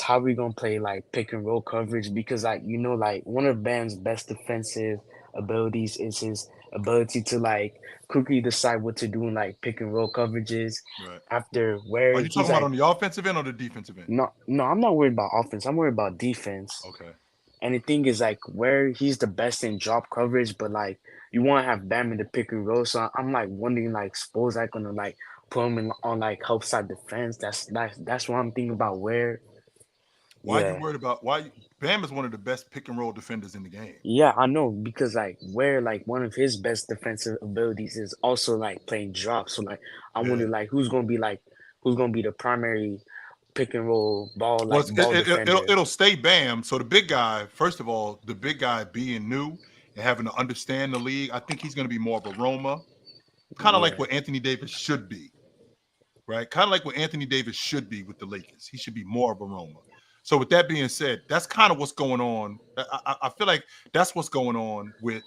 how we gonna play like pick and roll coverage because like like one of Bam's best defensive abilities is his ability to like quickly decide what to do in like pick and roll coverages. Right. After where Are you he's talking about like on the offensive end or the defensive end? no, I'm not worried about offense. I'm worried about defense. Okay. And the thing is like where he's the best in drop coverage, but like you want to have Bam in the pick and roll. So I'm like wondering like suppose I gonna like put him in, on like help side defense. That's what I'm thinking about where. Why are you Yeah. worried about Bam is one of the best pick and roll defenders in the game. Yeah, I know because like where like one of his best defensive abilities is also like playing drop. So like I wonder like who's gonna be the primary pick and roll ball Well, ball defender. it'll stay Bam. So the big guy, first of all, the big guy being new and having to understand the league, I think he's going to be more of a Roma, kind of like Yeah. what Anthony Davis should be, right? Kind of like what Anthony Davis should be with the Lakers. He should be more of a Roma. So with that being said, that's kind of what's going on. I feel like that's what's going on with.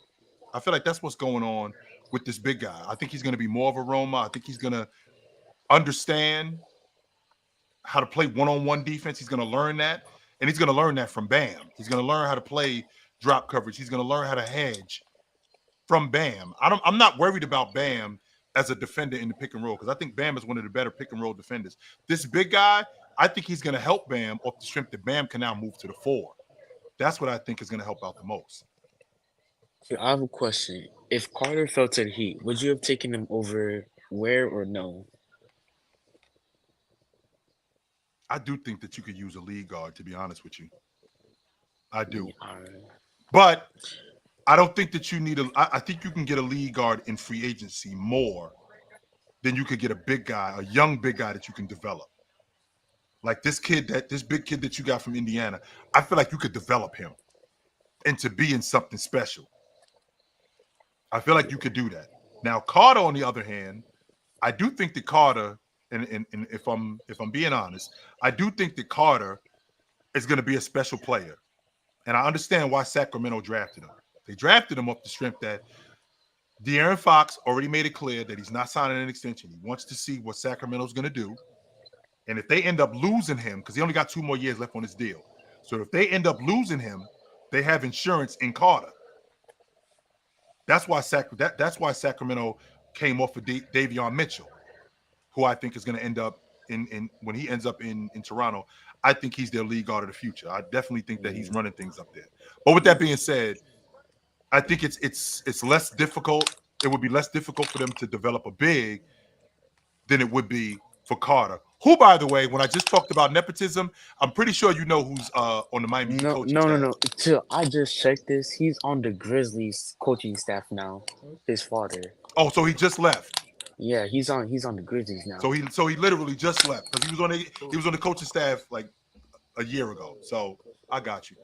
I feel like that's what's going on with this big guy. I think he's going to be more of a Roma. I think he's going to understand how to play one-on-one defense. He's going to learn that, and he's going to learn that from Bam. He's going to learn how to play drop coverage. He's going to learn how to hedge from Bam. I'm not worried about Bam as a defender in the pick and roll because I think Bam is one of the better pick and roll defenders. This big guy, I think he's going to help Bam off the strength that Bam can now move to the 4. That's what I think is going to help out the most. So I have a question. If Carter fell to the Heat, would you have taken him over Ware or no? I do think that you could use a lead guard, to be honest with you. I do. Yeah. But I don't think that you need I think you can get a lead guard in free agency more than you could get a big guy, a young big guy that you can develop. Like this big kid that you got from Indiana, I feel like you could develop him into being something special. I feel like you could do that. Now, Carter, on the other hand, I do think that Carter, and if I'm being honest, I do think that Carter is going to be a special player. And I understand why Sacramento drafted him. They drafted him off the strength that De'Aaron Fox already made it clear that he's not signing an extension. He wants to see what Sacramento's going to do. And if they end up losing him, because he only got 2 more years left on his deal. So if they end up losing him, they have insurance in Carter. That's why Sacramento came off of Davion Mitchell, who I think is going to end up in when he ends up in Toronto. I think he's their lead guard of the future. I definitely think that he's running things up there. But with that being said, I think it's less difficult. It would be less difficult for them to develop a big than it would be for Carter. Who, by the way, when I just talked about nepotism, I'm pretty sure you know who's on the Miami Heat coaching staff. No. Till I just checked this. He's on the Grizzlies coaching staff now. His father. Oh, so he just left. Yeah, he's on the Grizzlies now. So he literally just left because he was on the coaching staff like a year ago. So I got you.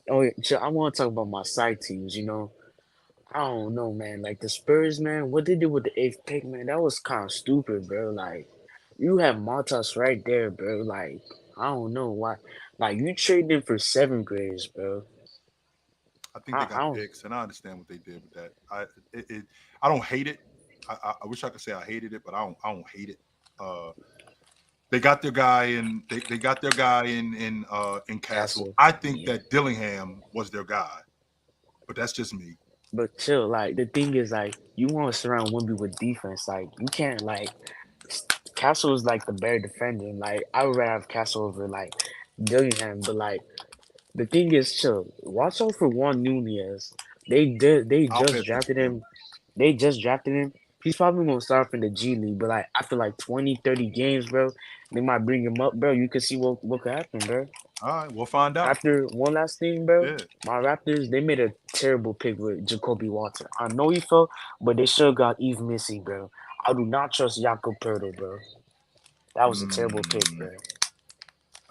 Oh, yeah, I want to talk about my side teams. I don't know, man. Like the Spurs, man. What they did with the eighth pick, man, that was kind of stupid, bro. Like you have Montas right there, bro. Like I don't know why. Like you traded him for seventh graders, bro. I think they I got don't. picks, and I understand what they did with that. I don't hate it. I wish I could say I hated it, but I don't hate it. They got their guy in they got their guy in Castle. Castle. I think Yeah. that Dillingham was their guy, but that's just me. But chill, like the thing is, like you want to surround Wimby with defense. Like you can't like Castle is like the better defender. And, like I would rather have Castle over like Dillingham. But like the thing is, chill. Watch out for Juan Nunez. They I'll pay just attention drafted to him. him. They just drafted him. He's probably gonna start in the G League, but like after like 20, 30 games, bro, they might bring him up, bro. You can see what could happen, bro. All right, we'll find out. After one last thing, bro, Yeah. my Raptors, they made a terrible pick with Jacoby Walter. I know he fell, but they still got Eve Missy, bro. I do not trust Jakob Pertl, bro. That was a terrible pick, Mm, bro.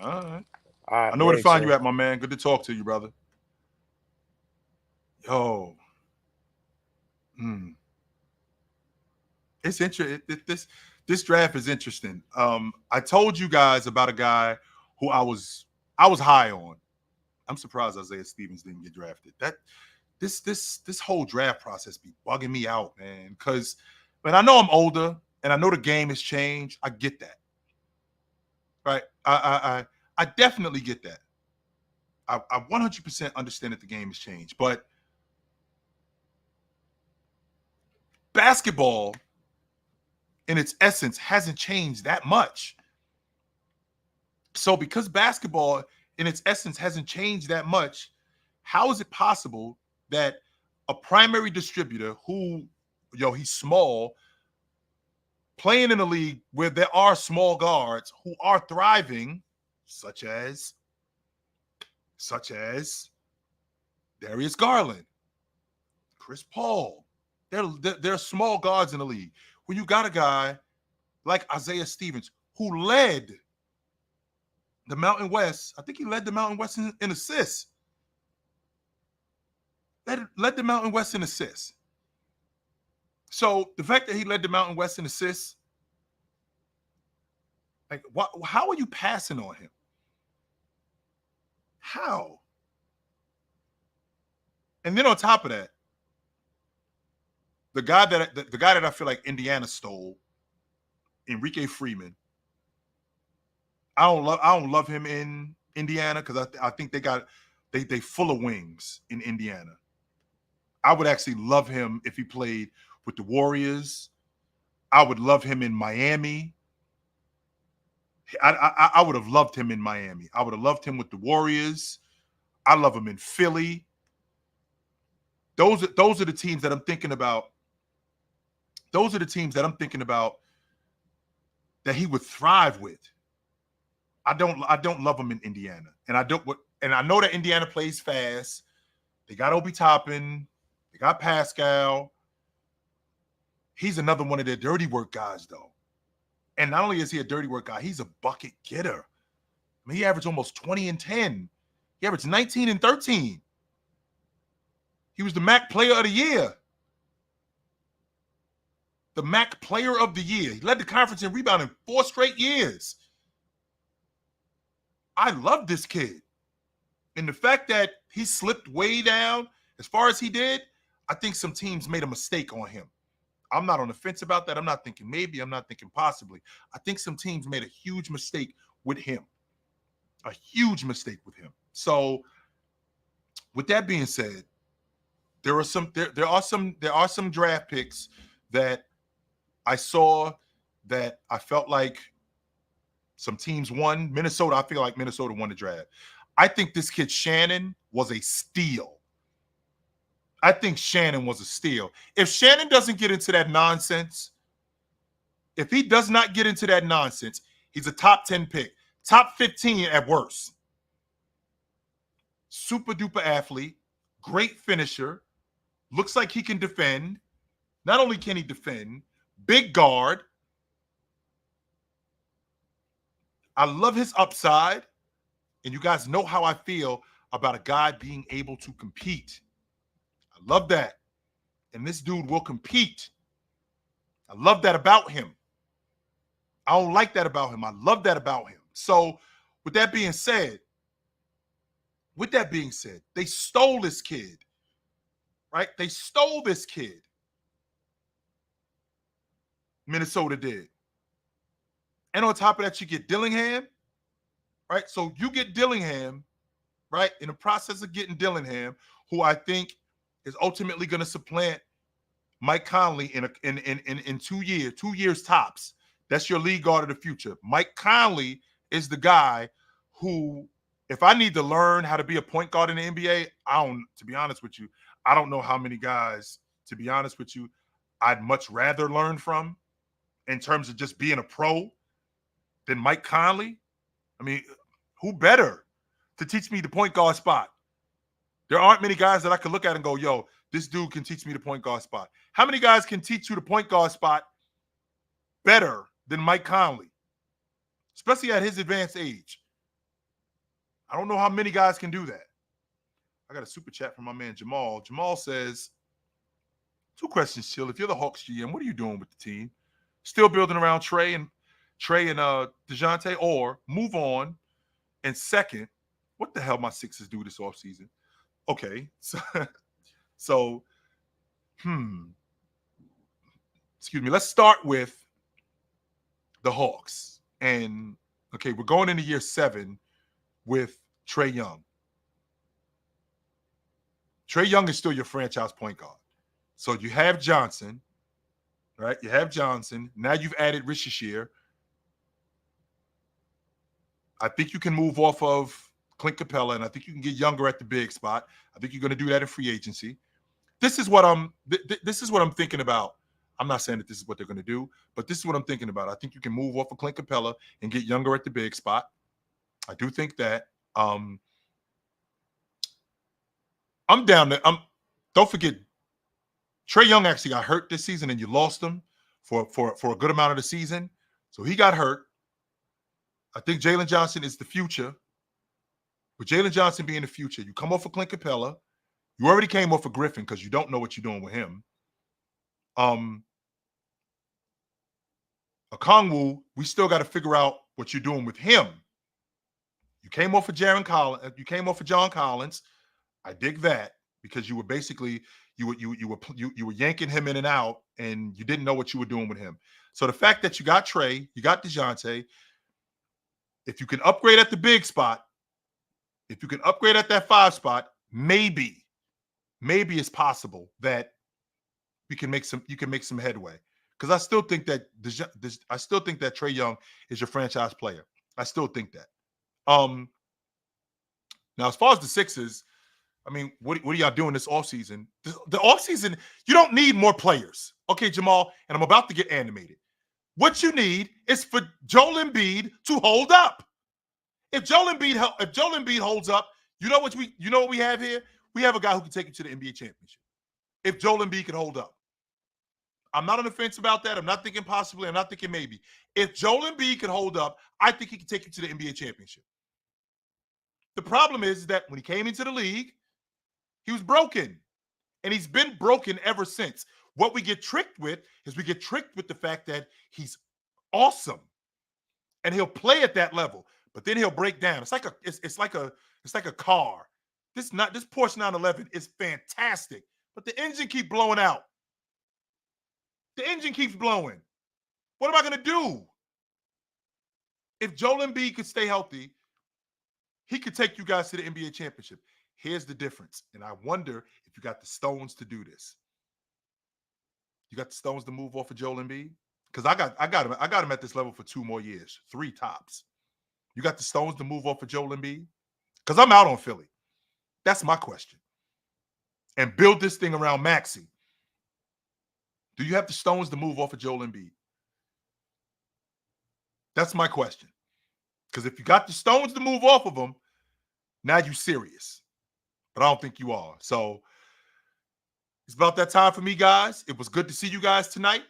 all right. All right, I know where to very find chill. you at, my man. Good to talk to you, brother. Yo. Hmm. It's interesting. This draft is interesting. I told you guys about a guy who I was high on. I'm surprised Isaiah Stevens didn't get drafted. This whole draft process be bugging me out, man. Because I know I'm older and I know the game has changed. I get that, right? I definitely get that. I 100% understand that the game has changed, but basketball in its essence hasn't changed that much. So because basketball in its essence hasn't changed that much, how is it possible that a primary distributor who, he's small, playing in a league where there are small guards who are thriving, such as Darius Garland, Chris Paul, they're small guards in the league. When you got a guy like Isaiah Stevens who led the Mountain West, I think he led the Mountain West in assists. Led the Mountain West in assists. So the fact that he led the Mountain West in assists, like, how are you passing on him? How? And then on top of that, the guy that I feel like Indiana stole, Enrique Freeman. I don't love him in Indiana because I think they full of wings in Indiana. I would actually love him if he played with the Warriors. I would love him in Miami. I would have loved him in Miami. I would have loved him with the Warriors. I love him in Philly. Those are the teams that I'm thinking about. Those are the teams that I'm thinking about that he would thrive with. I don't love him in Indiana, and I know that Indiana plays fast. They got Obi Toppin, they got Pascal. He's another one of their dirty work guys, though. And not only is he a dirty work guy, he's a bucket getter. I mean, he averaged almost 20 and 10. He averaged 19 and 13. He was the MAC Player of the Year. The MAC Player of the Year. He led the conference in rebounding 4 straight years. I love this kid. And the fact that he slipped way down as far as he did, I think some teams made a mistake on him. I'm not on the fence about that. I'm not thinking maybe. I'm not thinking possibly. I think some teams made a huge mistake with him. A huge mistake with him. So with that being said, there are some draft picks that I saw that I felt like some teams won. Minnesota, I feel like Minnesota won the draft. I think this kid Shannon was a steal. I think Shannon was a steal. If Shannon doesn't get into that nonsense, if he does not get into that nonsense, he's a top 10 pick, top 15 at worst. Super duper athlete, great finisher, looks like he can defend. Not only can he defend, big guard. I love his upside. And you guys know how I feel about a guy being able to compete. I love that. And this dude will compete. I love that about him. I don't like that about him. I love that about him. So with that being said, they stole this kid, right? They stole this kid. Minnesota did. And on top of that, you get Dillingham, right? So you get Dillingham, right? In the process of getting Dillingham, who I think is ultimately going to supplant Mike Conley in 2 years, 2 years tops. That's your lead guard of the future. Mike Conley is the guy who, if I need to learn how to be a point guard in the NBA, to be honest with you, I don't know how many guys, to be honest with you, I'd much rather learn from in terms of just being a pro than Mike Conley. I mean, who better to teach me the point guard spot? There aren't many guys that I can look at and go, yo, this dude can teach me the point guard spot. How many guys can teach you the point guard spot better than Mike Conley, especially at his advanced age? I don't know how many guys can do that. I got a super chat from my man Jamal. Jamal says, 2 questions, Chill. If you're the Hawks GM, what are you doing with the team? Still building around Trey and DeJounte, or move on? And second, what the hell my Sixers do this offseason? Okay, so excuse me. Let's start with the Hawks. And okay, we're going into year 7 with Trae Young. Trae Young is still your franchise point guard. So you have Johnson, right? You have Johnson. Now you've added Rishishir. I think you can move off of Clint Capella, and I think you can get younger at the big spot. I think you're going to do that in free agency. This is what I'm thinking about. I'm not saying that this is what they're going to do, but this is what I'm thinking about. I think you can move off of Clint Capella and get younger at the big spot. I do think that. I'm down there. Don't forget, Trae Young actually got hurt this season, and you lost him for a good amount of the season. So he got hurt. I think Jalen Johnson is the future. With Jalen Johnson being the future, you come off of Clint Capella. You already came off of Griffin because you don't know what you're doing with him. Okongwu, we still got to figure out what you're doing with him. You came off of John Collins. I dig that because you were basically you were yanking him in and out, and you didn't know what you were doing with him. So the fact that you got Trey, you got DeJounte, if you can upgrade at the big spot, if you can upgrade at that 5 spot, maybe it's possible that you can make some headway. Because I still think that Trae Young is your franchise player. I still think that. Now, as far as the Sixers, I mean, what are y'all doing this offseason? The offseason, you don't need more players. Okay, Jamal, and I'm about to get animated. What you need is for Joel Embiid to hold up. If Joel Embiid holds up, you know what we have here? We have a guy who can take you to the NBA championship. If Joel Embiid can hold up. I'm not on the fence about that. I'm not thinking possibly. I'm not thinking maybe. If Joel Embiid can hold up, I think he can take you to the NBA championship. The problem is that when he came into the league, he was broken. And he's been broken ever since. What we get tricked with is the fact that he's awesome. And he'll play at that level, but then he'll break down. It's like a car. This Porsche 911 is fantastic, but the engine keeps blowing out. The engine keeps blowing. What am I going to do? If Joel Embiid could stay healthy, he could take you guys to the NBA championship. Here's the difference, and I wonder if you got the stones to do this. You got the stones to move off of Joel Embiid? Because I got him at this level for 2 more years, 3 tops. You got the stones to move off of Joel Embiid? Because I'm out on Philly. That's my question. And build this thing around Maxey. Do you have the stones to move off of Joel Embiid? That's my question. Because if you got the stones to move off of him, now you're serious. But I don't think you are. So it's about that time for me, guys. It was good to see you guys tonight.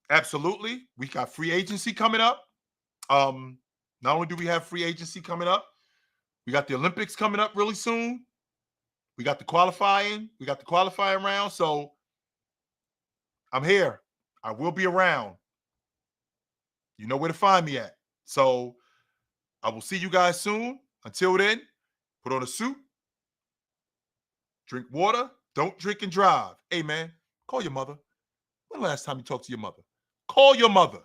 Absolutely. We got free agency coming up. Not only do we have free agency coming up, we got the Olympics coming up really soon. We got the qualifying. We got the qualifying round. So I'm here. I will be around. You know where to find me at. So I will see you guys soon. Until then, put on a suit, drink water, don't drink and drive. Hey, man, call your mother. When the last time you talked to your mother? Call your mother.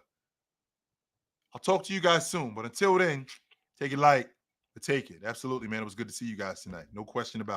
I'll talk to you guys soon. But until then, take it light, but take it. Absolutely, man. It was good to see you guys tonight. No question about it.